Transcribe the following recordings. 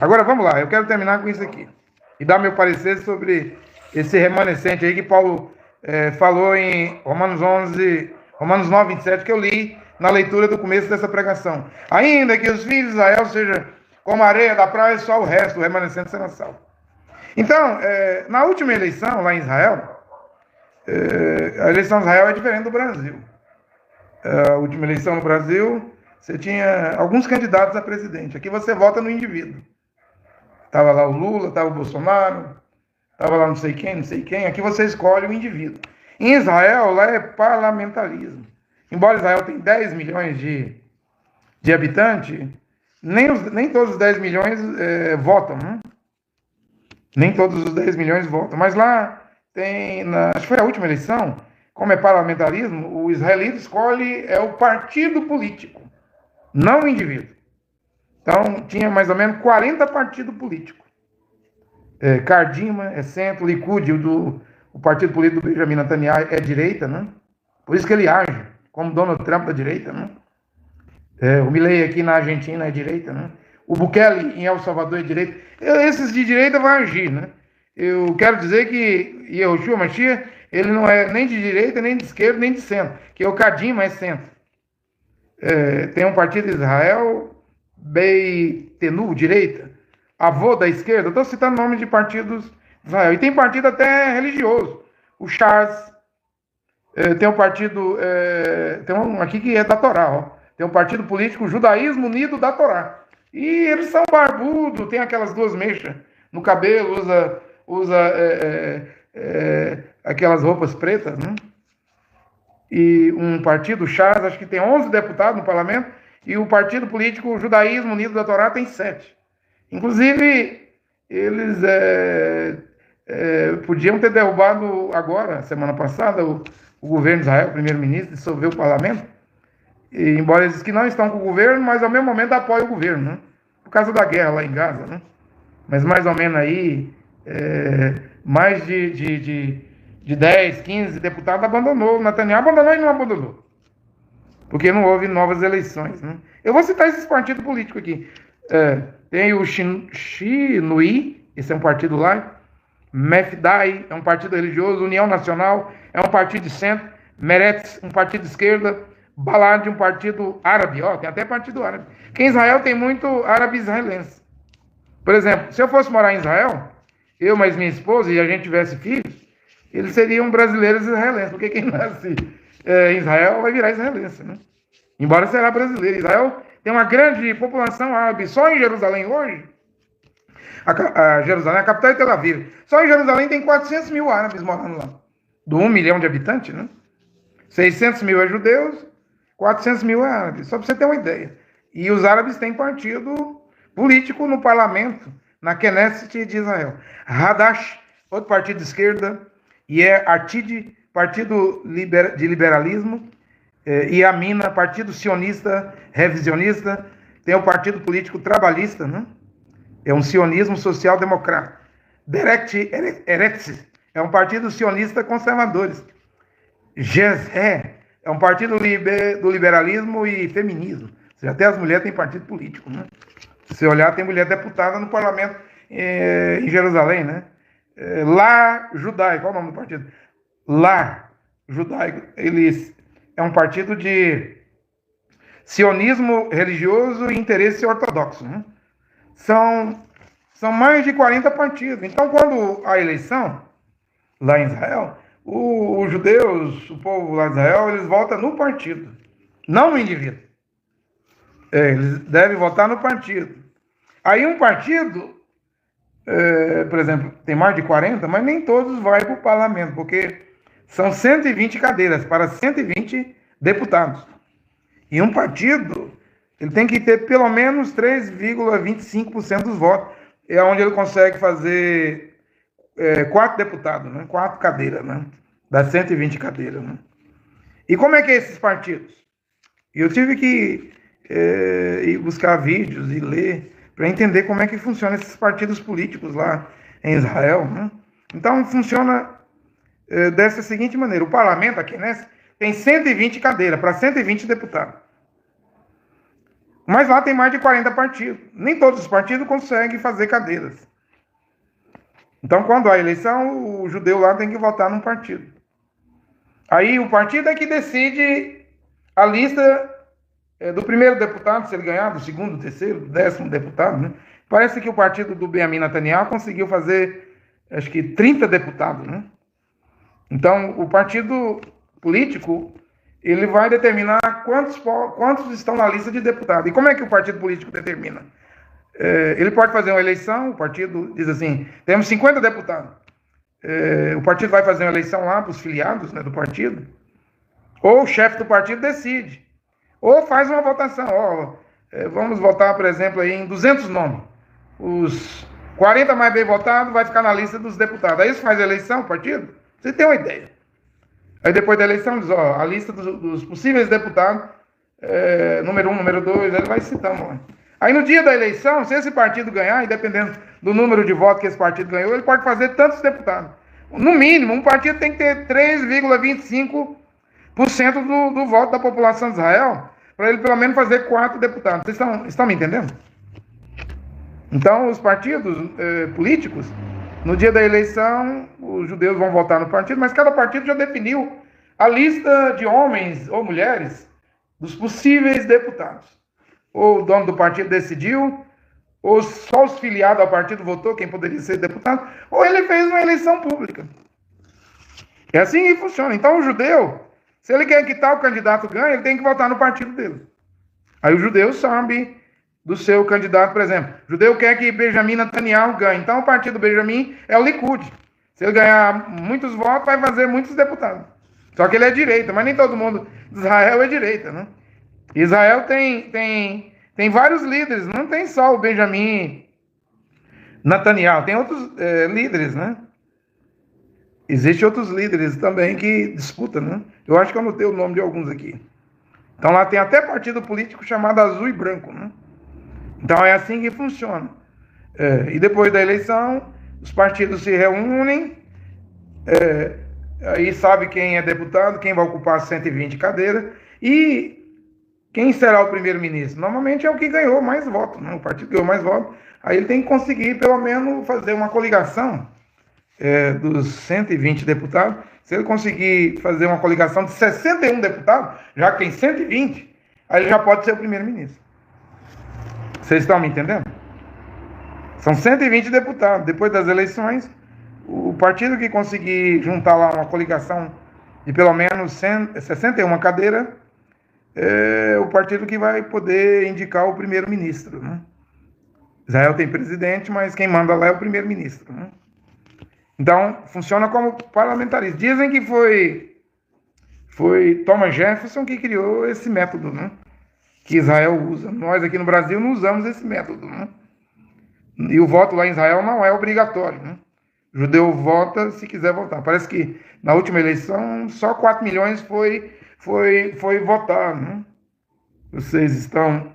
Agora vamos lá, eu quero terminar com isso aqui e dar meu parecer sobre esse remanescente aí que Paulo falou em Romanos 9, 27, que eu li na leitura do começo dessa pregação. Ainda que os filhos de Israel sejam como a areia da praia, só o resto, o remanescente será salvo. Então, na última eleição lá em Israel, a eleição de Israel é diferente do Brasil. A última eleição no Brasil, você tinha alguns candidatos a presidente. Aqui você vota no indivíduo. Estava lá o Lula, estava o Bolsonaro, estava lá não sei quem. Aqui você escolhe o indivíduo. Em Israel, lá é parlamentarismo. Embora Israel tenha 10 milhões de habitantes, nem todos os 10 milhões votam, né? Nem todos os 10 milhões votam. Mas lá tem, acho que foi a última eleição, como é parlamentarismo, o israelita escolhe o partido político, não o indivíduo. Então, tinha mais ou menos 40 partidos políticos. Cardima é centro, Likud, o partido político do Benjamin Netanyahu é direita, né? Por isso que ele age como Donald Trump da direita, né? O Milei aqui na Argentina é direita, né? O Bukele em El Salvador é direita. Esses de direita vão agir, né? Eu quero dizer que Yehoshua Mashiach, ele não é nem de direita, nem de esquerda, nem de centro, que o Kadima é centro. Tem um partido de Israel, Beitenu, direita, Avô da esquerda, estou citando nomes de partidos de Israel. E tem partido até religioso. O Shas, tem um partido, tem um aqui que é da Torá, ó. Tem um partido político, Judaísmo Unido da Torá. E eles são barbudos, tem aquelas duas mechas no cabelo, usa aquelas roupas pretas, né? E um partido, Shas, acho que tem 11 deputados no parlamento, e o partido político Judaísmo Unido da Torá tem 7. Inclusive, eles podiam ter derrubado agora, semana passada, o governo de Israel, o primeiro-ministro, dissolveu o parlamento, e, embora eles que não estão com o governo, mas ao mesmo momento apoiam o governo, né? Por causa da guerra lá em Gaza, né? Mas mais ou menos aí, mais de 10, 15 deputados abandonou. O Netanyahu abandonou e não abandonou. Porque não houve novas eleições, né? Eu vou citar esses partidos políticos aqui. Tem o Shinui, esse é um partido lá. Mefdai é um partido religioso. União Nacional é um partido de centro. Meretz, um partido de esquerda. Balad, um partido árabe. Tem até partido árabe. Porque em Israel tem muito árabe israelense. Por exemplo, se eu fosse morar em Israel, eu mais minha esposa, e a gente tivesse filhos, eles seriam brasileiros israelenses, porque quem nasce em Israel vai virar israelense, né? Embora será brasileiro. Israel tem uma grande população árabe. Só em Jerusalém hoje, Jerusalém, a capital é Tel Aviv, só em Jerusalém tem 400 mil árabes morando lá. Do 1 milhão de habitantes, né? 600 mil é judeus, 400 mil é árabes. Só para você ter uma ideia. E os árabes têm partido político no parlamento, na Knesset de Israel. Hadash, outro partido de esquerda, e Atid, partido de liberalismo, e Amina, partido sionista, revisionista. Tem o partido político trabalhista, né? É um sionismo social-democrata. Derek Eretz é um partido sionista conservadores. Jezé é um partido do liberalismo e feminismo. Até as mulheres têm partido político, né? Se você olhar, tem mulher deputada no parlamento em Jerusalém, né? Lá Judaico, qual é o nome do partido? Lá Judaico, eles é um partido de sionismo religioso e interesse ortodoxo, né? São mais de 40 partidos. Então, quando a eleição lá em Israel, os judeus, o povo lá de Israel, eles votam no partido, não no indivíduo. Eles devem votar no partido. Aí um partido, por exemplo, tem mais de 40, mas nem todos vão para o parlamento, porque são 120 cadeiras para 120 deputados. E um partido, ele tem que ter pelo menos 3,25% dos votos. É onde ele consegue fazer 4 deputados, né? 4 cadeiras, né? Das 120 cadeiras, né? E como é que é esses partidos? Eu tive que ir buscar vídeos e ler para entender como é que funcionam esses partidos políticos lá em Israel, né? Então, funciona dessa seguinte maneira. O parlamento aqui, né, tem 120 cadeiras para 120 deputados. Mas lá tem mais de 40 partidos. Nem todos os partidos conseguem fazer cadeiras. Então, quando há eleição, o judeu lá tem que votar num partido. Aí o partido é que decide a lista do primeiro deputado, se ele ganhar, do segundo, do terceiro, do 10º deputado, né? Parece que o partido do Benjamin Netanyahu conseguiu fazer, acho que 30 deputados, né? Então, o partido político, ele vai determinar quantos estão na lista de deputados. E como é que o partido político determina? Ele pode fazer uma eleição, o partido diz assim, temos 50 deputados. O partido vai fazer uma eleição lá para os filiados, né, do partido, ou o chefe do partido decide, ou faz uma votação. Vamos votar, por exemplo, aí em 200 nomes. Os 40 mais bem votados vai ficar na lista dos deputados. Aí isso faz a eleição, o partido? Você tem uma ideia. Aí depois da eleição diz, a lista dos possíveis deputados, número 1, número 2, ele vai citando lá. Aí no dia da eleição, se esse partido ganhar, e dependendo do número de votos que esse partido ganhou, ele pode fazer tantos deputados. No mínimo, um partido tem que ter 3,25% do voto da população de Israel, para ele pelo menos fazer 4 deputados. Vocês estão me entendendo? Então, os partidos políticos, no dia da eleição, os judeus vão votar no partido, mas cada partido já definiu a lista de homens ou mulheres dos possíveis deputados. Ou o dono do partido decidiu, ou só os filiados ao partido votou quem poderia ser deputado, ou ele fez uma eleição pública. É assim que funciona. Então o judeu, se ele quer que tal candidato ganhe, ele tem que votar no partido dele. Aí o judeu sabe do seu candidato, por exemplo. O judeu quer que Benjamin Netanyahu ganhe. Então o partido do Benjamin é o Likud. Se ele ganhar muitos votos, vai fazer muitos deputados. Só que ele é direita, mas nem todo mundo de Israel é direita, né? Israel tem vários líderes, não tem só o Benjamin Netanyahu, tem outros líderes, né? Existem outros líderes também que disputam, né? Eu acho que eu anotei o nome de alguns aqui. Então lá tem até partido político chamado Azul e Branco, né? Então é assim que funciona. E depois da eleição, os partidos se reúnem, aí sabe quem é deputado, quem vai ocupar as 120 cadeiras, e quem será o primeiro-ministro? Normalmente é o que ganhou mais votos, né? O partido que ganhou mais votos, aí ele tem que conseguir pelo menos fazer uma coligação dos 120 deputados. Se ele conseguir fazer uma coligação de 61 deputados, já que tem 120, aí ele já pode ser o primeiro-ministro. Vocês estão me entendendo? São 120 deputados. Depois das eleições, o partido que conseguir juntar lá uma coligação de pelo menos 61 cadeiras, é o partido que vai poder indicar o primeiro-ministro, né? Israel tem presidente, mas quem manda lá é o primeiro-ministro, né? Então, funciona como parlamentarismo. Dizem que foi Thomas Jefferson que criou esse método, né? Que Israel usa. Nós aqui no Brasil não usamos esse método, né? E o voto lá em Israel não é obrigatório, né? O judeu vota se quiser votar. Parece que na última eleição só 4 milhões foi votar, né? Vocês estão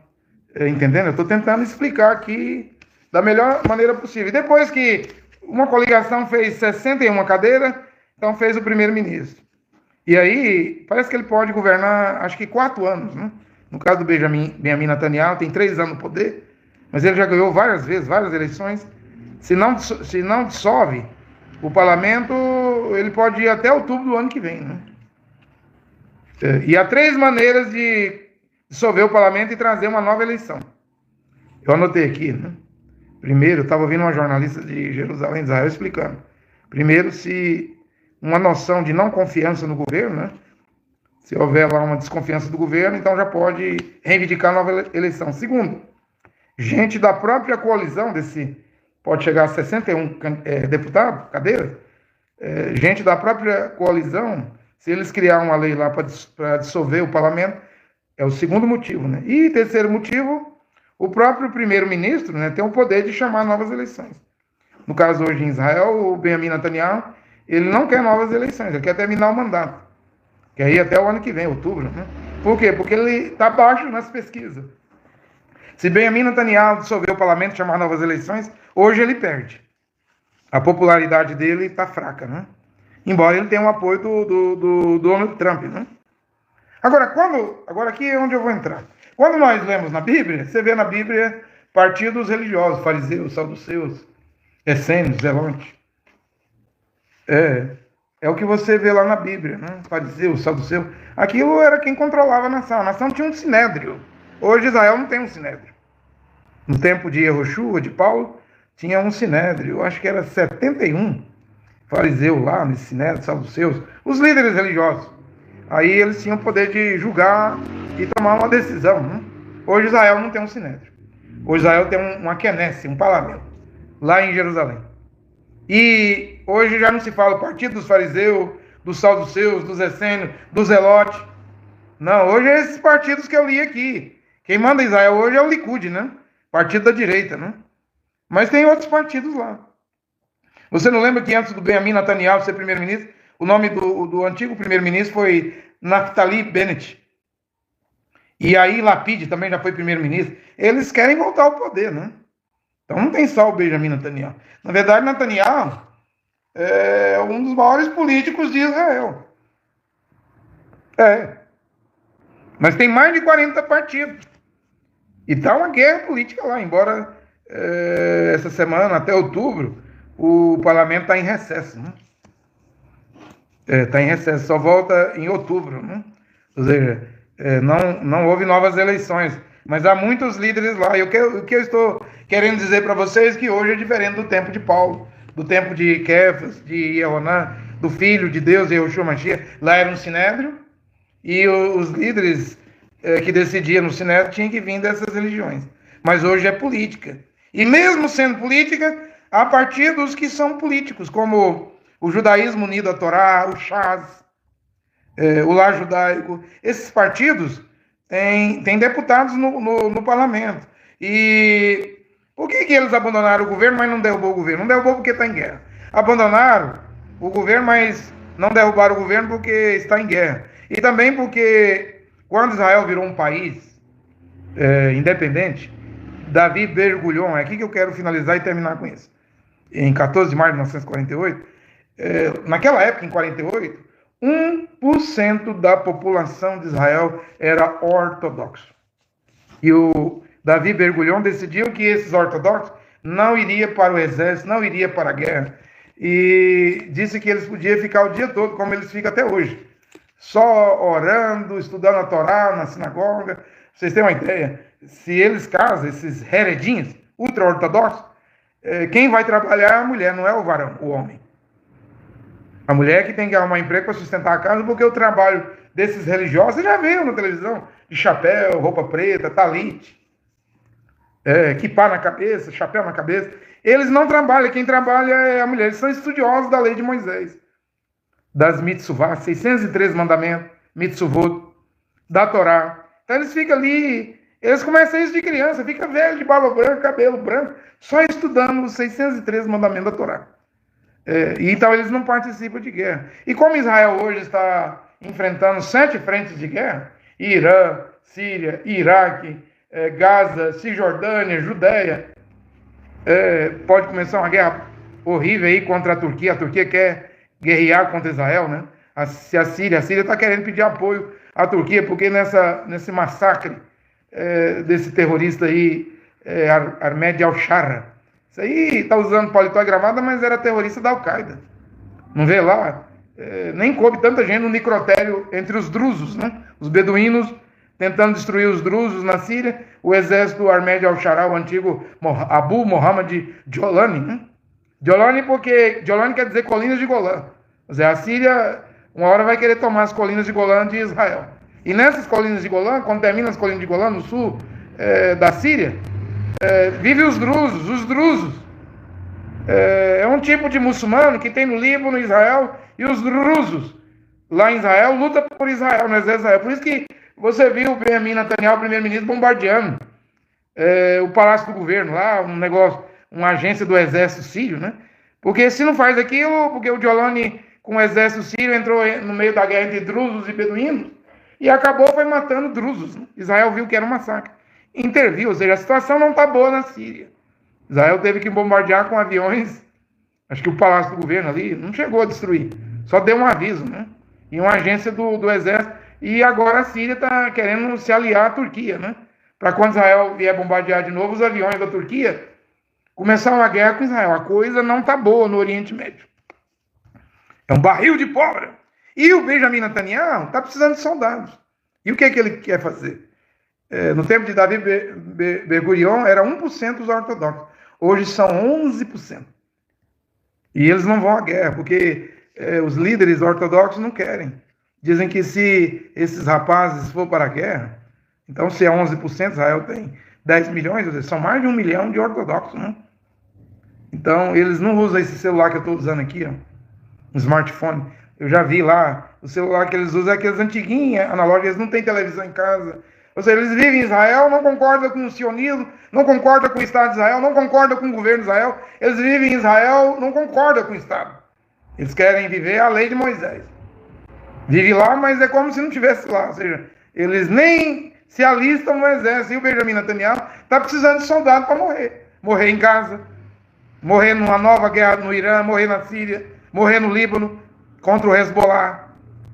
entendendo? Eu estou tentando explicar aqui da melhor maneira possível. E depois que uma coligação fez 61 cadeiras, então fez o primeiro-ministro. E aí, parece que ele pode governar, acho que 4 anos, né? No caso do Benjamin Netanyahu, tem 3 anos no poder, mas ele já ganhou várias vezes, várias eleições. Se não dissolve o parlamento, ele pode ir até outubro do ano que vem, né? E há 3 maneiras de dissolver o parlamento e trazer uma nova eleição. Eu anotei aqui, né? Primeiro, eu estava ouvindo uma jornalista de Jerusalém, de Israel, explicando. Primeiro, se uma noção de não confiança no governo, né? Se houver lá uma desconfiança do governo, então já pode reivindicar nova eleição. Segundo, gente da própria coalizão pode chegar a 61 deputados, cadeiras, gente da própria coalizão, se eles criarem uma lei lá para dissolver o parlamento, é o segundo motivo, né? E terceiro motivo, o próprio primeiro-ministro, né, tem o poder de chamar novas eleições. No caso hoje em Israel, o Benjamin Netanyahu, ele não quer novas eleições, ele quer terminar o mandato. Quer ir até o ano que vem, outubro, né? Por quê? Porque ele está baixo nas pesquisas. Se Benjamin Netanyahu dissolver o parlamento e chamar novas eleições, hoje ele perde. A popularidade dele está fraca, né? Embora ele tenha o apoio do Donald Trump, né? Agora aqui é onde eu vou entrar. Quando nós lemos na Bíblia, você vê na Bíblia partidos religiosos, fariseus, saduceus, essênios, zelotes. É o que você vê lá na Bíblia, né? Fariseus, saduceus. Aquilo era quem controlava a nação. A nação tinha um sinédrio. Hoje Israel não tem um sinédrio. No tempo de Yehoshua, de Paulo, tinha um sinédrio. Eu acho que era 71 fariseus lá nesse sinédrio, saduceus, os líderes religiosos. Aí eles tinham o poder de julgar e tomar uma decisão, né? Hoje Israel não tem um sinédrio. Hoje Israel tem uma quenesse, um parlamento, lá em Jerusalém. E hoje já não se fala o partido dos fariseus, dos saduceus, dos essênios, dos zelotes. Não, hoje é esses partidos que eu li aqui. Quem manda Israel hoje é o Likud, né? Partido da direita, né? Mas tem outros partidos lá. Você não lembra que antes do Benjamin Netanyahu ser primeiro-ministro, o nome do antigo primeiro-ministro foi Naftali Bennett. E aí Lapid também já foi primeiro-ministro. Eles querem voltar ao poder, né? Então não tem só o Benjamin Netanyahu. Na verdade, Netanyahu é um dos maiores políticos de Israel. Mas tem mais de 40 partidos. E está uma guerra política lá, embora essa semana, até outubro, o parlamento está em recesso, né? Está em recesso, só volta em outubro, né? Ou seja, não houve novas eleições, mas há muitos líderes lá. E o que eu estou querendo dizer para vocês é que hoje é diferente do tempo de Paulo, do tempo de Kefas, de Yehoná, do Filho de Deus, Yehoshua Mashiach. Lá era um sinédrio, e os líderes que decidiam no sinédrio tinham que vir dessas religiões. Mas hoje é política. E mesmo sendo política, há partidos que são políticos, como o judaísmo unido à Torá, o Shas, o lar judaico. Esses partidos têm deputados no parlamento. E por que eles abandonaram o governo, mas não derrubou o governo? Não derrubou porque está em guerra. Abandonaram o governo, mas não derrubaram o governo porque está em guerra. E também porque quando Israel virou um país independente, Davi Bergulhon, é aqui que eu quero finalizar e terminar com isso. Em 14 de março de 1948, naquela época, em 48, 1% da população de Israel era ortodoxo. E o Davi Bergulhon decidiu que esses ortodoxos não iriam para o exército, não iriam para a guerra. E disse que eles podiam ficar o dia todo, como eles ficam até hoje. Só orando, estudando a Torá na sinagoga. Pra vocês terem uma ideia, se eles casam, esses heredinhos, ultra-ortodoxos, quem vai trabalhar é a mulher, não é o varão, o homem. A mulher que tem que arrumar emprego para sustentar a casa, porque o trabalho desses religiosos, você já viu na televisão, de chapéu, roupa preta, talite, kippá na cabeça, chapéu na cabeça. Eles não trabalham, quem trabalha é a mulher. Eles são estudiosos da lei de Moisés, das mitzvot, 603 mandamentos, mitzvot, da Torá. Então eles ficam ali, eles começam isso de criança, fica velho, de barba branca, cabelo branco, só estudando os 603 mandamentos da Torá. Então eles não participam de guerra. E como Israel hoje está enfrentando 7 frentes de guerra, Irã, Síria, Iraque, Gaza, Cisjordânia, Judéia, pode começar uma guerra horrível aí contra a Turquia quer guerrear contra Israel, né? A Síria está querendo pedir apoio à Turquia, porque nesse massacre desse terrorista aí, Ahmed al-Shara, isso aí está usando paletó e gravata, mas era terrorista da Al-Qaeda. Não vê lá? Nem coube tanta gente no necrotério entre os drusos, né? Os beduínos tentando destruir os drusos na Síria, o exército do Ahmed al-Shara, o antigo Abu Muhammad Jolani, né? Jolani porque Jolani quer dizer colinas de Golã. Ou seja, a Síria uma hora vai querer tomar as colinas de Golã de Israel. E nessas colinas de Golã, quando termina as colinas de Golã, no sul da Síria, vive os drusos. Os drusos é um tipo de muçulmano que tem no Líbano, Israel, e os drusos lá em Israel lutam por Israel, no exército de Israel. Por isso que você viu o Benjamin Netanyahu, primeiro-ministro, bombardeando o palácio do governo lá, um negócio, uma agência do exército sírio, né? Porque se não faz aquilo, porque o Jolani com o exército sírio entrou no meio da guerra entre drusos e beduínos e foi matando drusos, né? Israel viu que era um massacre, interviu, ou seja, a situação não está boa na Síria. Israel teve que bombardear com aviões, acho que o palácio do governo ali não chegou a destruir, só deu um aviso, né? E uma agência do exército. E agora a Síria está querendo se aliar à Turquia, né? para quando Israel vier bombardear de novo os aviões da Turquia, começar uma guerra com Israel. A coisa não está boa no Oriente Médio. É um barril de pólvora. E o Benjamin Netanyahu está precisando de soldados. E o que é que ele quer fazer? No tempo de Davi Ben-Gurion, era 1% os ortodoxos. Hoje são 11%. E eles não vão à guerra, porque os líderes ortodoxos não querem. Dizem que se esses rapazes for para a guerra, então se é 11%, Israel tem 10 milhões, são mais de 1 milhão de ortodoxos, né? Então eles não usam esse celular que eu estou usando aqui, ó, um smartphone. Eu já vi lá, o celular que eles usam é aqueles antiguinhos, analógicos, eles não têm televisão em casa. Ou seja, eles vivem em Israel, não concordam com o sionismo, não concordam com o Estado de Israel, não concordam com o governo de Israel. Eles vivem em Israel, não concordam com o Estado. Eles querem viver a lei de Moisés. Vive lá, mas é como se não estivesse lá. Ou seja, eles nem se alistam no exército. E o Benjamin Netanyahu está precisando de soldado para morrer. Morrer em Gaza, morrer numa nova guerra no Irã, morrer na Síria, morrer no Líbano, contra o Hezbollah,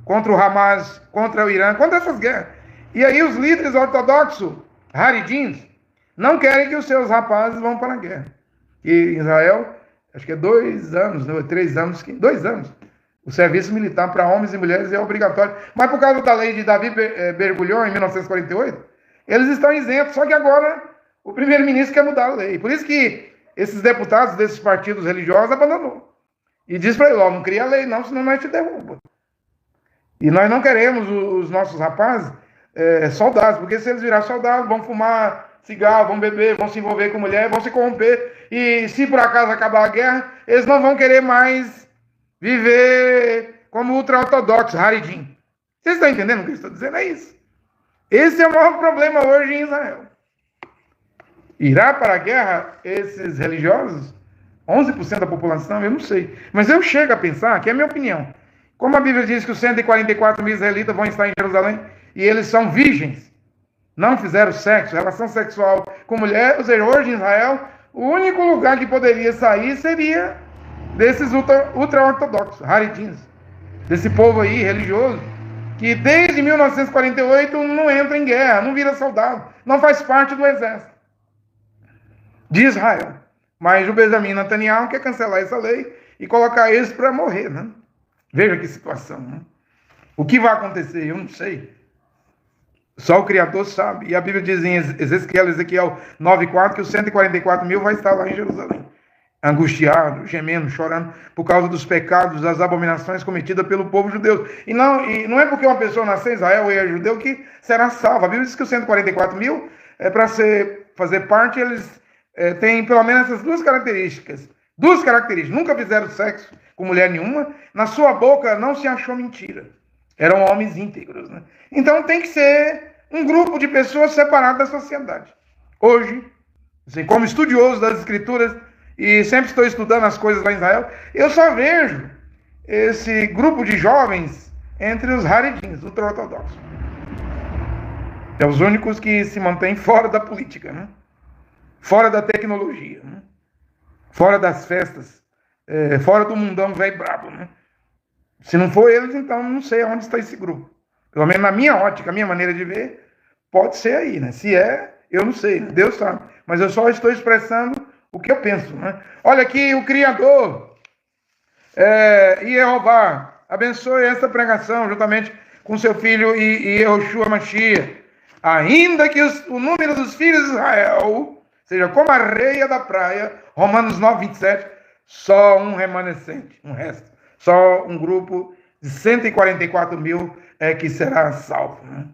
contra o Hamas, contra o Irã, contra essas guerras. E aí os líderes ortodoxos, Haridins, não querem que os seus rapazes vão para a guerra. E em Israel, acho que é 2 anos, 3 anos, 2 anos, o serviço militar para homens e mulheres é obrigatório. Mas por causa da lei de Davi Ben-Gurion, em 1948, eles estão isentos. Só que agora o primeiro-ministro quer mudar a lei. Por isso que esses deputados desses partidos religiosos abandonou. E diz para ele, ó, não cria lei não, senão nós te derrubamos. E nós não queremos os nossos rapazes soldados, porque se eles virar soldados, vão fumar cigarro, vão beber, vão se envolver com mulher, vão se corromper. E se por acaso acabar a guerra, eles não vão querer mais viver como ultra-ortodoxos, Haridim. Vocês estão entendendo o que eu estou dizendo? É isso. Esse é o maior problema hoje em Israel. Irá para a guerra esses religiosos? 11% da população? Eu não sei. Mas eu chego a pensar, que é a minha opinião, como a Bíblia diz que os 144 mil israelitas vão estar em Jerusalém e eles são virgens, não fizeram sexo, relação sexual com mulher, ou seja, hoje em Israel, o único lugar que poderia sair seria desses ultra-ortodoxos, haridins, desse povo aí religioso, que desde 1948 não entra em guerra, não vira soldado, não faz parte do exército de Israel. Mas o Benjamin Netanyahu quer cancelar essa lei e colocar eles para morrer, né? Veja que situação, né? O que vai acontecer, eu não sei. Só o Criador sabe. E a Bíblia diz em Ezequiel 9,4 que os 144 mil vai estar lá em Jerusalém. Angustiado, gemendo, chorando, por causa dos pecados, das abominações cometidas pelo povo judeu. E não é porque uma pessoa nasceu em Israel e é judeu que será salva. A Bíblia diz que os 144 mil, para fazer parte, eles têm pelo menos essas duas características. Nunca fizeram sexo com mulher nenhuma. Na sua boca não se achou mentira. Eram homens íntegros, né? Então tem que ser um grupo de pessoas separadas da sociedade. Hoje, assim, como estudioso das Escrituras, e sempre estou estudando as coisas lá em Israel, eu só vejo esse grupo de jovens entre os haredins, ultra-ortodoxos. É os únicos que se mantêm fora da política, né? Fora da tecnologia, né? Fora das festas, fora do mundão velho brabo, né? Se não for eles, então não sei onde está esse grupo. Pelo menos na minha ótica, a minha maneira de ver, pode ser aí, né? Se é, eu não sei, Deus sabe. Mas eu só estou expressando o que eu penso, né? Olha aqui, o Criador, Jeová, abençoe esta pregação juntamente com seu filho e Yehoshua Mashiach. Ainda que o número dos filhos de Israel seja como a areia da praia, Romanos 9, 27, só um remanescente, um resto. Só um grupo de 144 mil que será salvo, né?